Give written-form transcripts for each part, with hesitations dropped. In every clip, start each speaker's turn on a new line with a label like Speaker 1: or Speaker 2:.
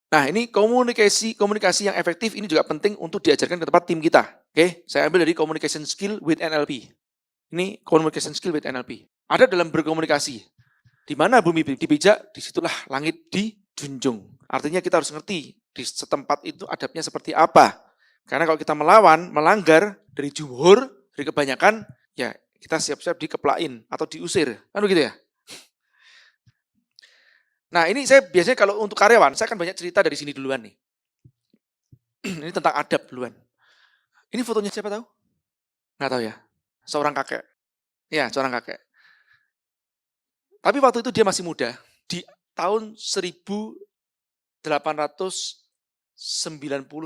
Speaker 1: Nah, ini komunikasi yang efektif ini juga penting untuk diajarkan ke tempat tim kita. Oke, saya ambil dari communication skill with NLP. Ini communication skill with NLP. Ada dalam berkomunikasi. Di mana bumi dipijak, disitulah langit dijunjung. Artinya kita harus ngerti di setempat itu adabnya seperti apa. Karena kalau kita melawan, melanggar dari jumhur, dari kebanyakan, ya kita siap-siap dikeplain atau diusir. Kan begitu ya? Nah, ini saya biasanya kalau untuk karyawan, saya akan banyak cerita dari sini duluan nih. Ini tentang adab duluan. Ini fotonya siapa tahu? Nggak tahu ya. Seorang kakek. Ya, seorang kakek. Tapi waktu itu dia masih muda. Di tahun 1890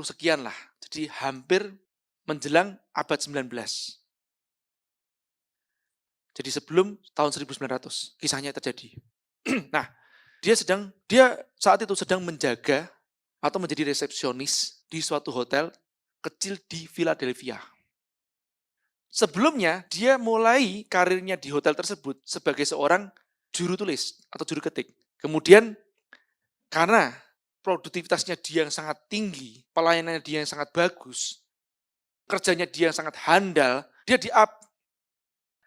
Speaker 1: sekian lah. Jadi hampir menjelang abad 19. Jadi sebelum tahun 1900 kisahnya terjadi. Nah, dia saat itu sedang menjaga atau menjadi resepsionis di suatu hotel kecil di Philadelphia. Sebelumnya, dia mulai karirnya di hotel tersebut sebagai seorang juru tulis atau juru ketik. Kemudian, karena produktivitasnya dia yang sangat tinggi, pelayanannya dia yang sangat bagus, kerjanya dia yang sangat handal, dia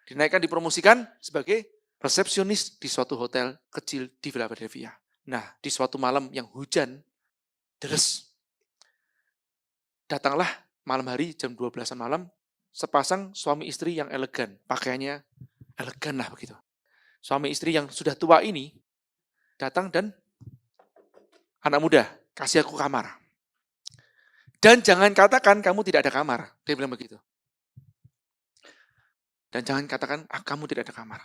Speaker 1: dinaikkan, dipromosikan sebagai resepsionis di suatu hotel kecil di Philadelphia. Nah, di suatu malam yang hujan, deres, datanglah malam hari jam 12-an malam, sepasang suami istri yang elegan. Pakaiannya elegan lah begitu. Suami istri yang sudah tua ini datang dan, anak muda, kasih aku kamar. Dan jangan katakan kamu tidak ada kamar. Dia bilang begitu. Dan jangan katakan, kamu tidak ada kamar.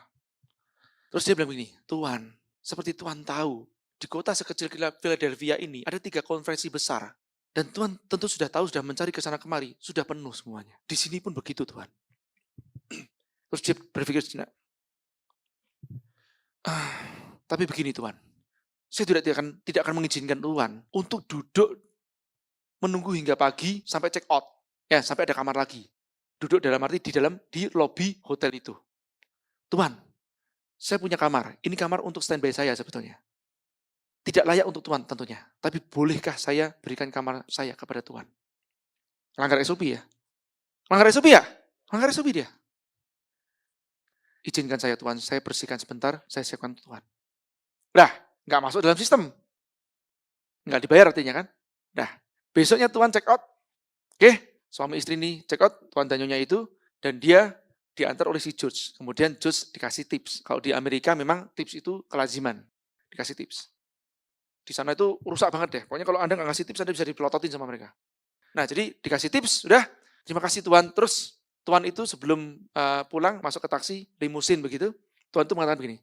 Speaker 1: Terus dia bilang begini, Tuan, seperti Tuan tahu, di kota sekecil Philadelphia ini ada 3 konferensi besar. Dan Tuan tentu sudah tahu, sudah mencari ke sana kemari, sudah penuh semuanya. Di sini pun begitu, Tuan. Terus dia berpikir sejenak, tapi begini Tuan, saya tidak akan mengizinkan Tuan untuk duduk menunggu hingga pagi sampai check out. Ya, sampai ada kamar lagi. Duduk dalam arti di lobi hotel itu. Tuan, saya punya kamar. Ini kamar untuk standby saya sebetulnya. Tidak layak untuk Tuan tentunya. Tapi bolehkah saya berikan kamar saya kepada Tuan? Langgar SOP ya? Langgar SOP ya? Langgar SOP dia. Izinkan saya Tuan, saya bersihkan sebentar, saya siapkan Tuan. Nah, nggak masuk dalam sistem. Nggak dibayar artinya kan? Nah, besoknya Tuan check out. Oke, suami istri ini check out, Tuan dan Nyonya itu, dan dia diantar oleh si George. Kemudian George dikasih tips. Kalau di Amerika memang tips itu kelaziman. Dikasih tips. Di sana itu rusak banget deh. Pokoknya kalau Anda nggak ngasih tips, Anda bisa dipelototin sama mereka. Nah, jadi dikasih tips, udah, terima kasih Tuan. Terus Tuan itu sebelum pulang, masuk ke taksi, limusin begitu, Tuan itu mengatakan begini,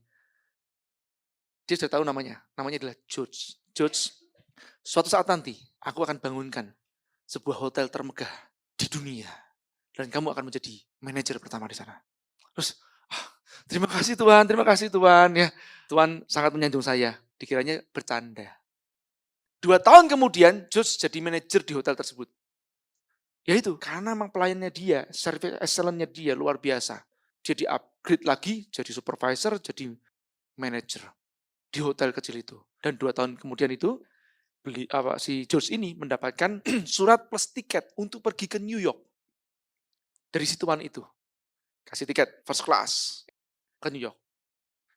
Speaker 1: dia sudah tahu namanya adalah George. George, suatu saat nanti, aku akan bangunkan sebuah hotel termegah di dunia. Dan kamu akan menjadi manajer pertama di sana. Terus, terima kasih Tuan. Ya, Tuan sangat menyanjung saya. Dikiranya bercanda. 2 tahun kemudian, George jadi manajer di hotel tersebut. Yaitu, karena memang pelayannya dia, service excellence-nya dia luar biasa. Dia di-upgrade lagi, jadi supervisor, jadi manajer di hotel kecil itu. Dan 2 tahun kemudian itu, si George ini mendapatkan surat plus tiket untuk pergi ke New York. Dari si Tuan itu. Kasih tiket first class ke New York.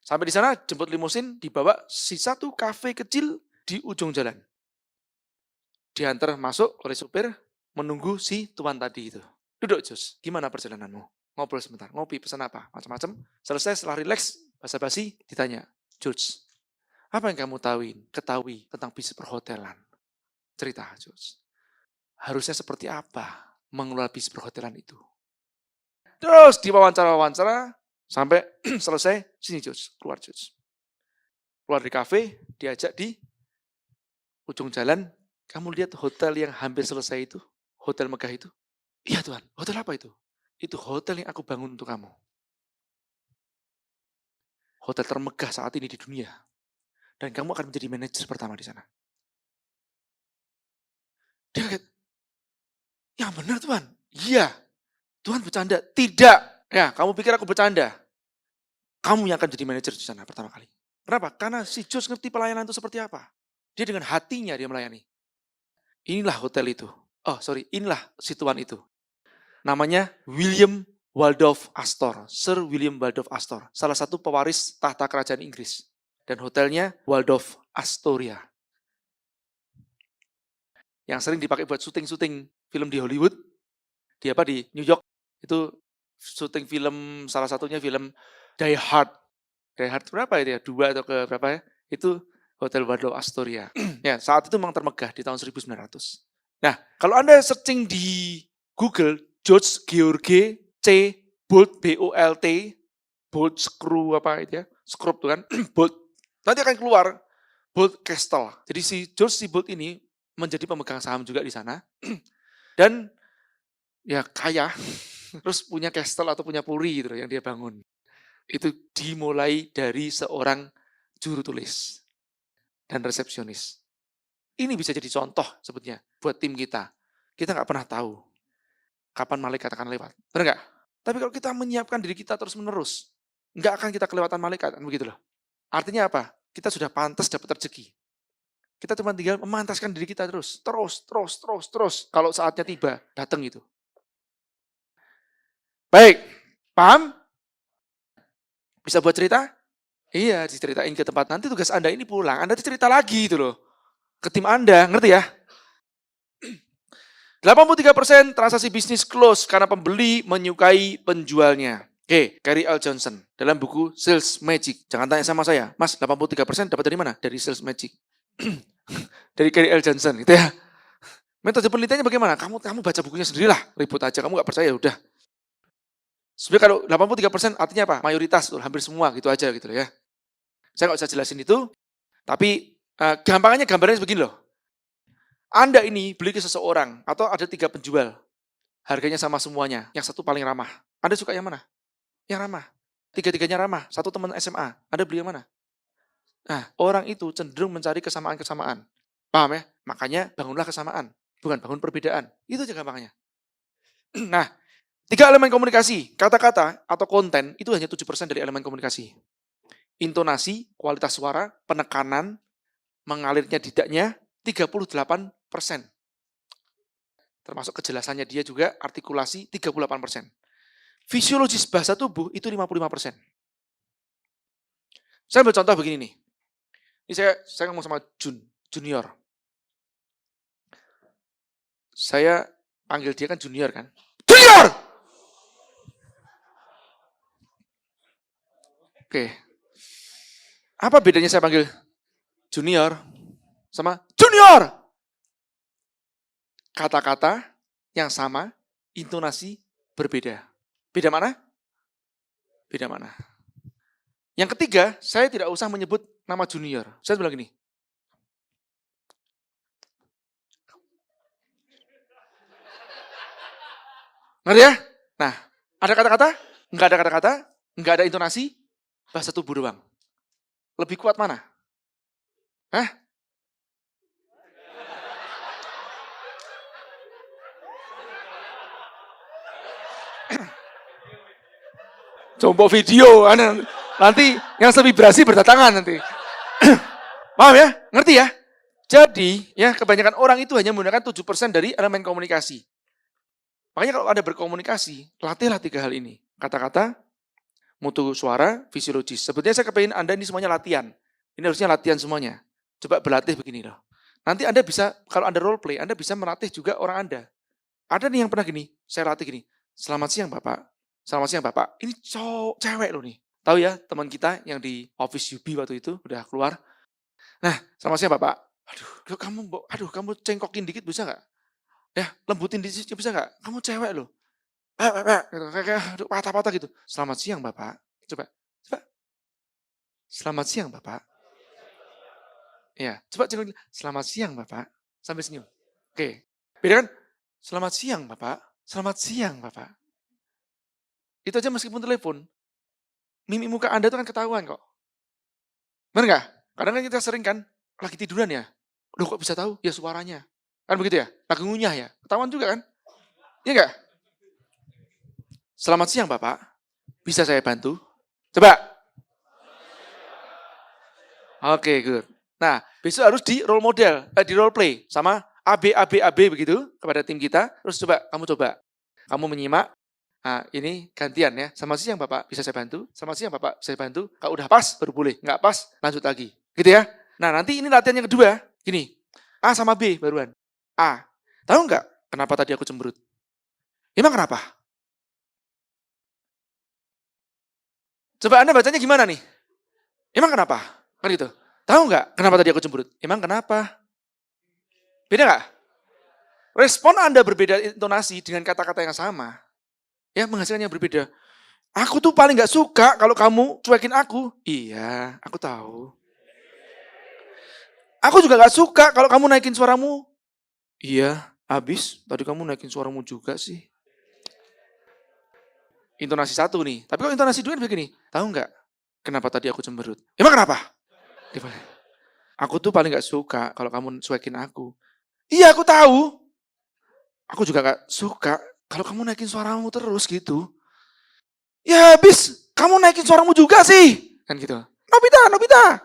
Speaker 1: Sampai di sana jemput limusin, dibawa si satu kafe kecil di ujung jalan. Diantar masuk oleh supir, menunggu si Tuan tadi itu. Duduk George, gimana perjalananmu? Ngobrol sebentar, ngopi, pesan apa? Macam-macam. Selesai setelah rileks, basa-basi, ditanya, George, apa yang kamu ketahui tentang bisnis perhotelan? Cerita, George. Harusnya seperti apa mengelola bisnis perhotelan itu? Terus diwawancara sampai selesai, sini George, keluar George. Keluar di kafe, diajak di ujung jalan, kamu lihat hotel yang hampir selesai itu? Hotel megah itu? Iya Tuan, hotel apa itu? Itu hotel yang aku bangun untuk kamu. Hotel termegah saat ini di dunia. Dan kamu akan menjadi manajer pertama di sana. Dia kaget, ya benar Tuan. Iya. Tuhan bercanda. Tidak. Ya, kamu pikir aku bercanda. Kamu yang akan jadi manajer di sana pertama kali. Kenapa? Karena si George ngerti pelayanan itu seperti apa. Dia dengan hatinya dia melayani. Inilah hotel itu. Inilah si tuan itu. Namanya William Waldorf Astor. Sir William Waldorf Astor. Salah satu pewaris tahta kerajaan Inggris. Dan hotelnya Waldorf Astoria. Yang sering dipakai buat syuting-syuting film di Hollywood. Di New York. Itu syuting film, salah satunya film Die Hard. Die Hard berapa itu ya? 2 atau ke berapa ya? Itu Hotel Waldorf Astoria. Ya, saat itu memang termegah di tahun 1900. Nah, kalau Anda searching di Google, George George C. Bolt, B-O-L-T, Bolt Screw apa itu ya, Scrub tuh kan, Bolt. Nanti akan keluar Bolt Castle. Jadi si George C. Bolt ini menjadi pemegang saham juga di sana. Dan ya kaya, terus punya castle atau punya puri gitu yang dia bangun. Itu dimulai dari seorang juru tulis dan resepsionis. Ini bisa jadi contoh sebetulnya buat tim kita. Kita nggak pernah tahu kapan malaikat akan lewat. Benar nggak? Tapi kalau kita menyiapkan diri kita terus menerus, nggak akan kita kelewatan malaikat, kan begitu loh. Artinya apa? Kita sudah pantas dapat rezeki. Kita cuma tinggal memantaskan diri kita terus. Kalau saatnya tiba, datang itu. Baik, paham? Bisa buat cerita? Iya, diceritain ke tempat. Nanti tugas Anda ini pulang, Anda cerita lagi gitu loh. Ke tim Anda, ngerti ya? 83% transaksi bisnis close karena pembeli menyukai penjualnya. Oke, Carey L. Johnson dalam buku Sales Magic. Jangan tanya sama saya, Mas, 83% dapat dari mana? Dari Sales Magic. Dari Carey L. Johnson, gitu ya. Metode penelitiannya bagaimana? Kamu baca bukunya sendirilah, ribut aja. Kamu nggak percaya, udah. Sebenarnya kalau 83% artinya apa? Mayoritas, hampir semua gitu aja gitu loh ya. Saya nggak usah jelasin itu, tapi gambarnya begini loh. Anda ini beli ke seseorang, atau ada 3 penjual, harganya sama semuanya, yang satu paling ramah. Anda suka yang mana? Yang ramah. 3-3-nya ramah, satu teman SMA, Anda beli yang mana? Nah, orang itu cenderung mencari kesamaan-kesamaan. Paham ya? Makanya bangunlah kesamaan, bukan bangun perbedaan. Itu aja gampangnya. Nah, 3 elemen komunikasi, kata-kata atau konten, itu hanya 7% dari elemen komunikasi. Intonasi, kualitas suara, penekanan, mengalirnya tidaknya, 38%. Termasuk kejelasannya dia juga, artikulasi 38%. Fisiologis bahasa tubuh itu 55%. Saya ambil contoh begini nih. Ini saya ngomong sama junior. Saya panggil dia kan junior kan. Junior! Oke. Apa bedanya saya panggil junior sama junior? Kata-kata yang sama, intonasi berbeda. Beda mana? Beda mana? Yang ketiga, saya tidak usah menyebut nama junior. Saya bilang gini. Ngerti ya? Nah, ada kata-kata? Enggak ada kata-kata? Enggak ada intonasi? Bahasa tubuh doang. Lebih kuat mana? Hah? Coba video, nanti yang sevibrasi berdatangan nanti. Paham ya? Ngerti ya? Jadi, ya kebanyakan orang itu hanya menggunakan 7% dari elemen komunikasi. Makanya kalau Anda berkomunikasi, latihlah 3 hal ini. Kata-kata, mutu suara, fisiologis. Sebetulnya saya kepengen Anda ini semuanya latihan. Ini harusnya latihan semuanya. Coba berlatih begini loh. Nanti Anda bisa, kalau Anda role play, Anda bisa melatih juga orang Anda. Ada nih yang pernah gini, saya latih gini. Selamat siang Bapak. Selamat siang Bapak. Ini cewek loh nih. Tahu ya teman kita yang di Office UB waktu itu udah keluar. Nah, selamat siang Bapak. Kamu cengkokin dikit bisa nggak? Ya, lembutin dikit bisa nggak? Kamu cewek loh. Kayak patah-patah gitu. Selamat siang Bapak. Coba. Selamat siang Bapak. Ya, coba cengkokin. Selamat siang Bapak. Sambil senyum. Oke. Beda kan? Selamat siang Bapak. Selamat siang Bapak. Itu aja meskipun telepon. Mimik muka Anda itu kan ketahuan kok. Benar nggak? Kadang kan kita sering kan, lagi tiduran ya. Loh kok bisa tahu? Ya suaranya. Kan begitu ya? Lagi ngunyah ya. Ketahuan juga kan? Iya nggak? Selamat siang Bapak. Bisa saya bantu? Coba. Oke, good. Nah, besok harus di role model, di role play sama AB begitu kepada tim kita. Terus kamu coba. Kamu menyimak. Nah, ini gantian ya. Sama siang Bapak bisa saya bantu. Sama siang Bapak bisa saya bantu. Kalau udah pas baru boleh. Nggak pas lanjut lagi. Gitu ya. Nah nanti ini latihan yang kedua. Gini. A sama B baruan. A. Tahu nggak kenapa tadi aku cemberut? Emang kenapa? Coba Anda bacanya gimana nih? Emang kenapa? Kan gitu. Tahu nggak kenapa tadi aku cemberut? Emang kenapa? Beda nggak? Respon Anda berbeda intonasi dengan kata-kata yang sama. Ya, menghasilkan yang berbeda. Aku tuh paling gak suka kalau kamu cuekin aku. Iya, aku tahu. Aku juga gak suka kalau kamu naikin suaramu. Iya, habis tadi kamu naikin suaramu juga sih. Intonasi satu nih. Tapi kalau intonasi dua begini. Tahu nggak kenapa tadi aku cemberut? Emang kenapa? Aku tuh paling gak suka kalau kamu cuekin aku. Iya, aku tahu. Aku juga gak suka kalau kamu naikin suaramu terus gitu. Ya habis, kamu naikin suaramu juga sih. Kan gitu. Nobita.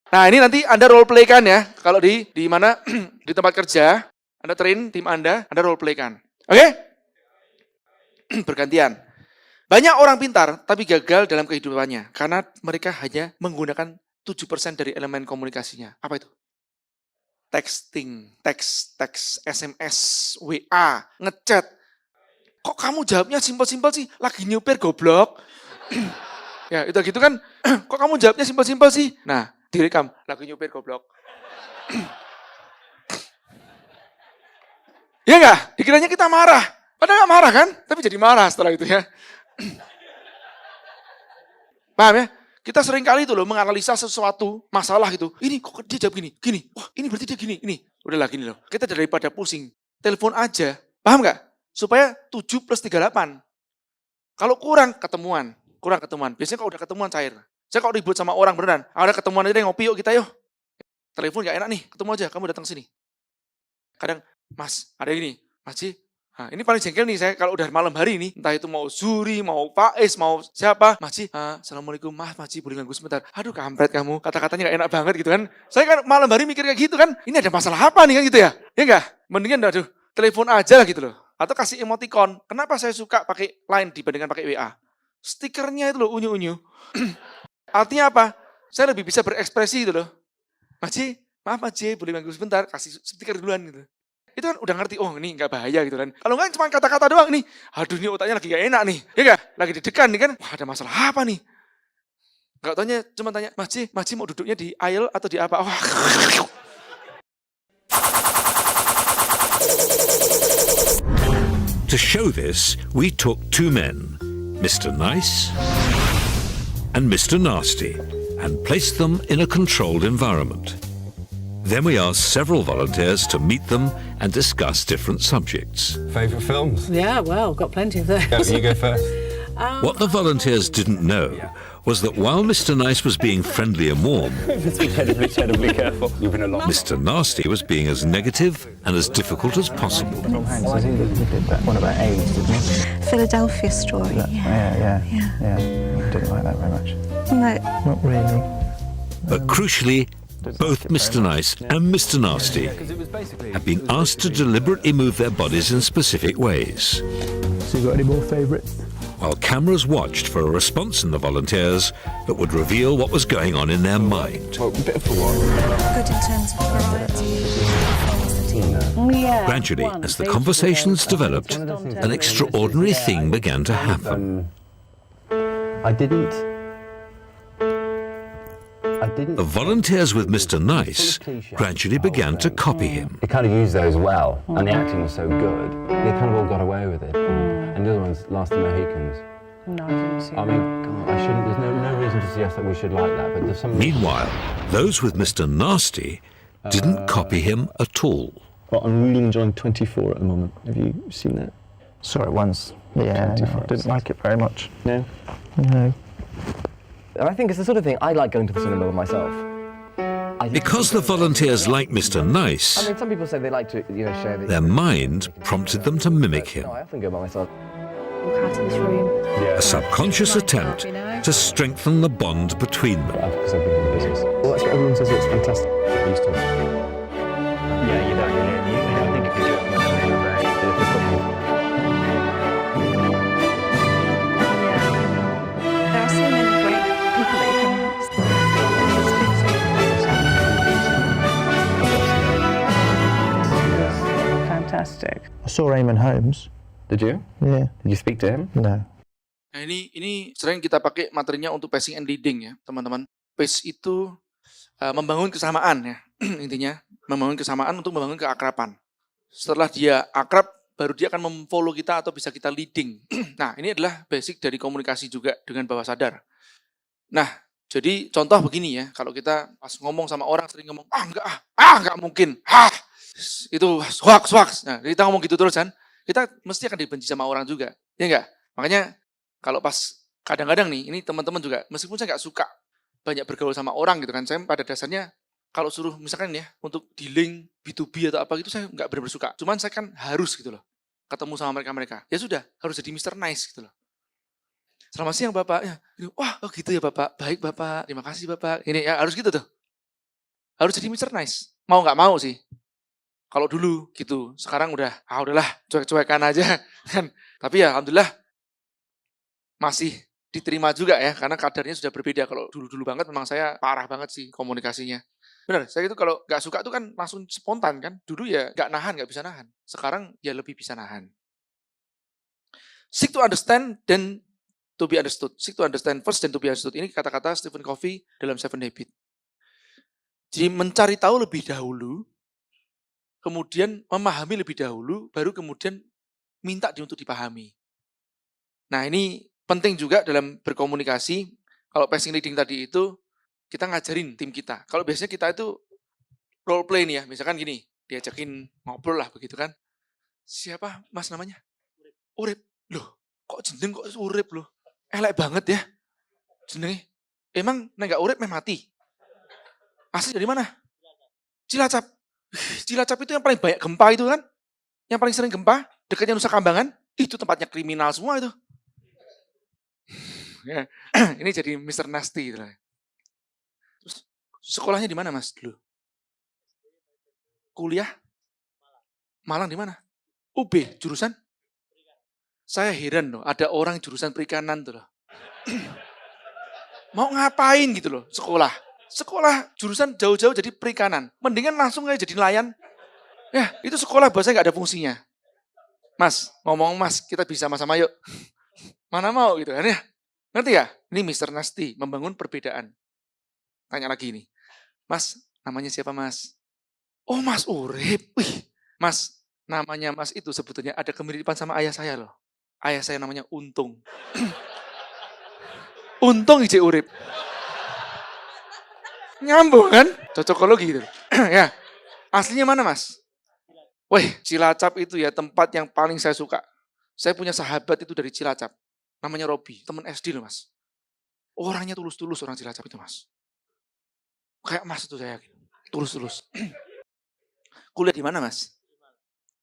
Speaker 1: Nah ini nanti Anda role play kan ya. Kalau di mana di tempat kerja, Anda train tim Anda role play kan. Oke? Bergantian. Banyak orang pintar tapi gagal dalam kehidupannya. Karena mereka hanya menggunakan 7% dari elemen komunikasinya. Apa itu? Texting, teks, SMS, WA, ngechat. Kok kamu jawabnya simpel-simpel sih? Lagi nyupir goblok. Ya, itu gitu kan. Kok kamu jawabnya simpel-simpel sih? Nah, direkam. Lagi nyupir goblok. Ya enggak? Dikiranya kita marah. Padahal enggak marah kan? Tapi jadi marah setelah itu ya. Paham ya? Kita sering kali itu loh menganalisa sesuatu masalah gitu. Ini kok dia jawab gini. Wah ini berarti dia gini. Udahlah gini loh. Kita daripada pusing. Telepon aja. Paham gak? Supaya 7 plus 38. Kalau kurang ketemuan. Biasanya kalau udah ketemuan cair. Saya kalau ribut sama orang beneran. Ada ketemuan aja ngopi yuk kita yuk. Telepon gak enak nih. Ketemu aja kamu datang sini. Kadang Mas ada gini. Mas Ji. Nah, ini paling jengkel nih saya kalau udah malam hari ini, entah itu mau Zuri, mau Faiz, mau siapa, Mas Ji, Assalamualaikum, Mas Ji boleh ganggu sebentar. Aduh kampret kamu, kata-katanya gak enak banget gitu kan. Saya kan malam hari mikir kayak gitu kan, ini ada masalah apa nih kan gitu ya. Ya enggak? Mendingan aduh, telepon aja lah gitu loh. Atau kasih emoticon. Kenapa saya suka pakai Line dibandingkan pakai WA? Stikernya itu loh, unyu-unyu. Artinya apa? Saya lebih bisa berekspresi gitu loh. Mas Ji, maaf Mas Ji, boleh ganggu sebentar, kasih stiker duluan gitu. Itu kan udah ngerti, oh ini gak bahaya gitu kan. Kalau enggak cuma kata-kata doang nih, aduh ini otaknya lagi gak enak nih. Ya enggak? Lagi deg-degan nih kan, wah ada masalah apa nih? Gak taunya cuma tanya, Mas Ji mau duduknya di aisle atau di apa? Wah.
Speaker 2: To show this, we took two men, Mr. Nice and Mr. Nasty, and placed them in a controlled environment. Then we asked several volunteers to meet them and discuss different subjects.
Speaker 3: Favourite films?
Speaker 4: Yeah, well, got plenty of those.
Speaker 3: You go first.
Speaker 2: What the volunteers didn't know was that while Mr. Nice was being friendly and warm,
Speaker 3: Incredibly careful. You've been a lot.
Speaker 2: Mr. Nasty was being as negative and as difficult as possible.
Speaker 5: Tom Hanks, he did that one about AIDS, didn't he?
Speaker 6: Philadelphia Story.
Speaker 5: Yeah. Didn't like that very much.
Speaker 6: No,
Speaker 5: Not really.
Speaker 2: But crucially, both Mr. Nice and Mr. Nasty have been asked to deliberately move their bodies in specific ways,
Speaker 5: So you got any more favourites?
Speaker 2: while cameras watched for a response in the volunteers that would reveal what was going on in their mind.
Speaker 3: Well, a bit of a what?
Speaker 6: good in terms of variety.
Speaker 4: Yeah.
Speaker 2: Gradually,
Speaker 4: one,
Speaker 2: as the
Speaker 4: basically,
Speaker 2: conversations
Speaker 4: those
Speaker 2: developed,
Speaker 4: content
Speaker 2: an extraordinary
Speaker 4: related.
Speaker 2: thing began to happen.
Speaker 5: I didn't.
Speaker 2: The volunteers with Mr. Nice gradually began to copy him.
Speaker 7: They kind of used those well, and the acting was so good, they kind of all got away with it. And the other ones, Last of the Mohicans.
Speaker 4: No, I didn't see
Speaker 7: I mean, I shouldn't. There's no reason to suggest that we should like that, but there's some.
Speaker 2: Meanwhile, those with Mr. Nasty didn't copy him at all.
Speaker 8: Well, I'm really enjoying 24 at the moment. Have you seen that?
Speaker 5: Saw it once. Yeah, no,
Speaker 8: 24
Speaker 5: didn't like it very much.
Speaker 8: No?
Speaker 5: No.
Speaker 9: And I think it's the sort of thing I like going to the cinema with myself.
Speaker 2: Because the volunteers like Mr.
Speaker 9: I
Speaker 2: Nice,
Speaker 9: mean, some people say they like to, share
Speaker 2: their mind prompted them to mimic him.
Speaker 9: No, I often go by myself.
Speaker 6: Walk out of this room.
Speaker 2: A subconscious attempt to strengthen the bond between them.
Speaker 3: Because I've been in the business.
Speaker 5: Well, that's what everyone says. It's fantastic.
Speaker 3: Get used to it.
Speaker 8: Yeah, you don't really. I think if you do it on a very difficult.
Speaker 6: There are so many great people that you can speak to.
Speaker 4: Fantastic.
Speaker 5: I saw Eamon Holmes.
Speaker 7: Did you?
Speaker 5: Yeah.
Speaker 7: Did you speak to him?
Speaker 5: No.
Speaker 1: Nah, ini sering kita pakai materinya untuk pacing and leading ya, teman-teman. Pace itu membangun kesamaan ya, intinya. Membangun kesamaan untuk membangun keakraban. Setelah dia akrab, baru dia akan memfollow kita atau bisa kita leading. Nah, ini adalah basic dari komunikasi juga dengan bawah sadar. Nah, jadi contoh begini ya, kalau kita pas ngomong sama orang sering ngomong, enggak mungkin, itu hoax. Nah, kita ngomong gitu terus kan, kita mesti akan dibenci sama orang juga, ya enggak? Makanya kalau pas kadang-kadang nih, ini teman-teman juga, meskipun saya nggak suka banyak bergaul sama orang gitu kan, saya pada dasarnya kalau suruh misalkan ya, untuk dealing B2B atau apa gitu, saya nggak benar-benar suka. Cuman saya kan harus gitu loh, ketemu sama mereka-mereka. Ya sudah, harus jadi Mr. Nice gitu loh. Selamat siang Bapak. Ya, wah, oh gitu ya Bapak. Baik Bapak, terima kasih Bapak. Ini ya harus gitu tuh. Harus jadi Mr. Nice. Mau nggak mau sih. Kalau dulu gitu, sekarang udahlah, cuek-cuekan aja kan. Tapi ya alhamdulillah masih diterima juga ya, karena kadarnya sudah berbeda. Kalau dulu-dulu banget memang saya parah banget sih komunikasinya. Benar, saya itu kalau nggak suka tuh kan langsung spontan kan. Dulu ya nggak bisa nahan. Sekarang ya lebih bisa nahan. Seek to understand then to be understood. Seek to understand first then to be understood. Ini kata-kata Stephen Covey dalam Seven Habits. Jadi mencari tahu lebih dahulu, kemudian memahami lebih dahulu, baru kemudian minta untuk dipahami. Nah ini penting juga dalam berkomunikasi. Kalau pacing leading tadi itu, kita ngajarin tim kita. Kalau biasanya kita itu role play nih ya, misalkan gini, diajakin ngobrol lah begitu kan. Siapa mas namanya? Urip. Loh, kok jeneng kok Urip loh? Elek banget ya. Jenenge. Emang nek gak urip meh mati. Asli dari mana? Cilacap. Cilacap itu yang paling banyak gempa itu kan? Yang paling sering gempa, dekatnya Nusa Kambangan, itu tempatnya kriminal semua itu. Ya, ini jadi Mr. Nasty. Terus sekolahnya di mana mas dulu? Kuliah? Malang di mana? UB, jurusan? Saya heran loh, ada orang jurusan perikanan tuh loh. Mau ngapain gitu loh, sekolah. Sekolah jurusan jauh-jauh jadi perikanan. Mendingan langsung aja jadi nelayan. Ya, itu sekolah bahasa nggak ada fungsinya. Mas, ngomong mas, kita bisa sama-sama yuk. Mana mau gitu kan ya. Ngerti ya? Ini Mr. Nasty, membangun perbedaan. Tanya lagi nih. Mas, namanya siapa mas? Oh mas Urip. Wih, mas, namanya mas itu sebetulnya ada kemiripan sama ayah saya loh. Ayah saya namanya Untung. Untung ije Urip. Nyambung kan? Cocokologi gitu. Ya. Aslinya mana mas? Wih, Cilacap itu ya tempat yang paling saya suka. Saya punya sahabat itu dari Cilacap. Namanya Robi, teman SD loh mas. Orangnya tulus-tulus orang Cilacap itu mas. Kayak mas itu saya yakin. Tulus-tulus. Kuliah di mana mas?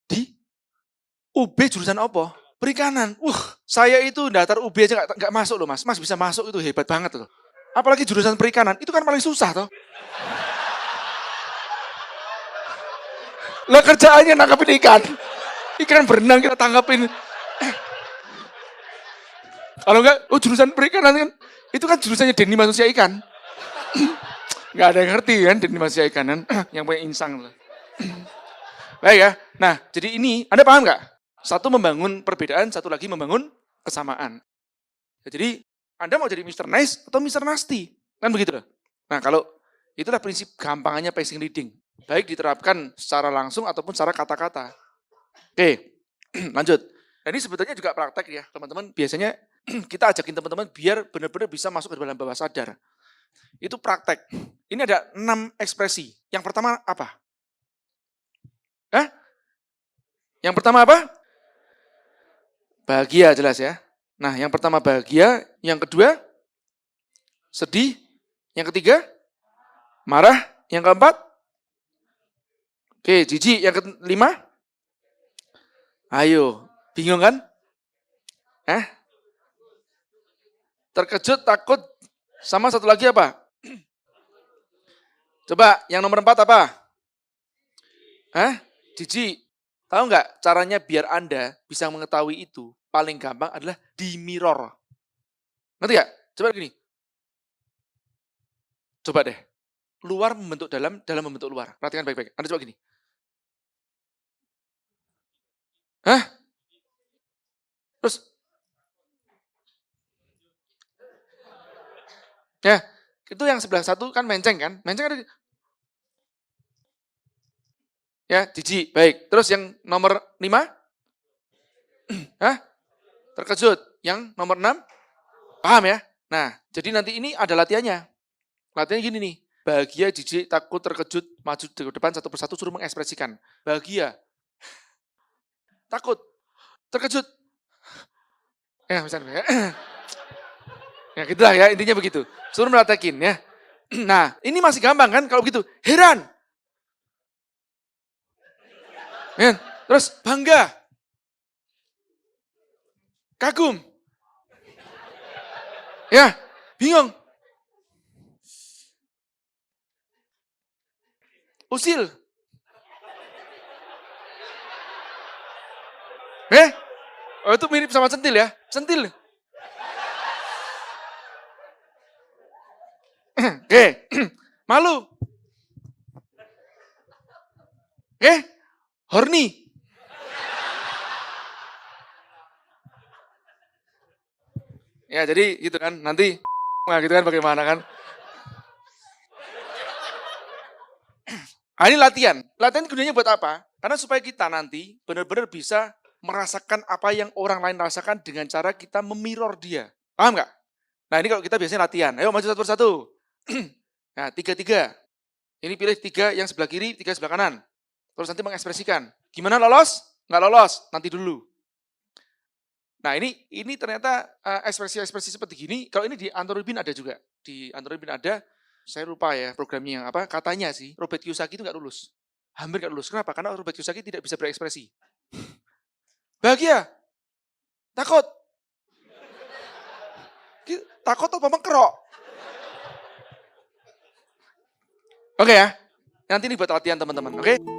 Speaker 1: Di UB jurusan apa? Perikanan. Saya itu daftar UB aja nggak masuk loh mas. Mas bisa masuk itu hebat banget loh. Apalagi jurusan perikanan, itu kan paling susah toh. Lah kerjaannya nangkapin ikan. Ikan berenang kita tangkapin. Kalau enggak, jurusan perikanan kan, itu kan jurusannya Denny manusia ikan. Enggak ada yang ngerti kan Denny manusia ikan kan, yang punya insang. Baik ya, nah jadi ini, Anda paham nggak? Satu membangun perbedaan, satu lagi membangun kesamaan. Jadi, Anda mau jadi Mr. Nice atau Mr. Nasty? Kan begitu loh. Nah kalau, itulah prinsip gampangannya pacing leading. Baik diterapkan secara langsung ataupun secara kata-kata. Oke, lanjut. Nah ini sebetulnya juga praktek ya, teman-teman. Biasanya kita ajakin teman-teman biar benar-benar bisa masuk ke dalam bawah sadar. Itu praktek. Ini ada 6 ekspresi. Yang pertama apa? Yang pertama apa? Bahagia jelas ya. Nah yang pertama bahagia, yang kedua sedih, yang ketiga marah, yang keempat oke, jijik, yang kelima ayo, bingung kan? terkejut, takut, sama satu lagi apa? Coba, yang nomor 4 apa? Hah? Jijik. Tahu nggak caranya biar Anda bisa mengetahui itu? Paling gampang adalah di mirror. Ngerti nggak? Coba gini. Coba deh. Luar membentuk dalam, dalam membentuk luar. Perhatikan baik-baik. Anda coba gini. Hah? Terus? Ya, itu yang sebelah satu kan menceng kan? Menceng ada. Ya, jijik. Baik. Terus yang nomor 5? Hah? Terkejut. Yang nomor 6? Paham ya? Nah, jadi nanti ini ada latihannya. Latihannya gini nih. Bahagia, jijik, takut, terkejut, maju ke depan satu persatu suruh mengekspresikan. Bahagia. Takut. Terkejut. Ya, misalnya. Ya, gitulah ya, intinya begitu. Suruh melatakin ya. Nah, ini masih gampang kan kalau begitu. Heran. Ya, terus bangga. Kagum. Ya, bingung. Usil. Oh itu mirip sama centil ya? Centil. Oke, malu. Oke, horny. Ya jadi gitu kan, nanti nah gitu kan bagaimana kan. Nah, ini latihan. Latihan gunanya buat apa? Karena supaya kita nanti benar-benar bisa merasakan apa yang orang lain rasakan dengan cara kita memirror dia. Paham nggak? Nah ini kalau kita biasanya latihan. Ayo maju satu persatu. Nah 3-3. Ini pilih 3 yang sebelah kiri, 3 sebelah kanan. Terus nanti mengekspresikan. Gimana lolos? Nggak lolos, nanti dulu. Nah ini ternyata ekspresi-ekspresi seperti gini, kalau ini di Anthony ada juga. Di Anthony ada, saya lupa ya programnya yang apa, katanya sih Robert Kiyosaki itu nggak lulus. Hampir nggak lulus. Kenapa? Karena Robert Kiyosaki tidak bisa berekspresi. Bahagia. Takut. Takut apa mengkerok? Oke ya. Nanti ini buat latihan teman-teman, oke?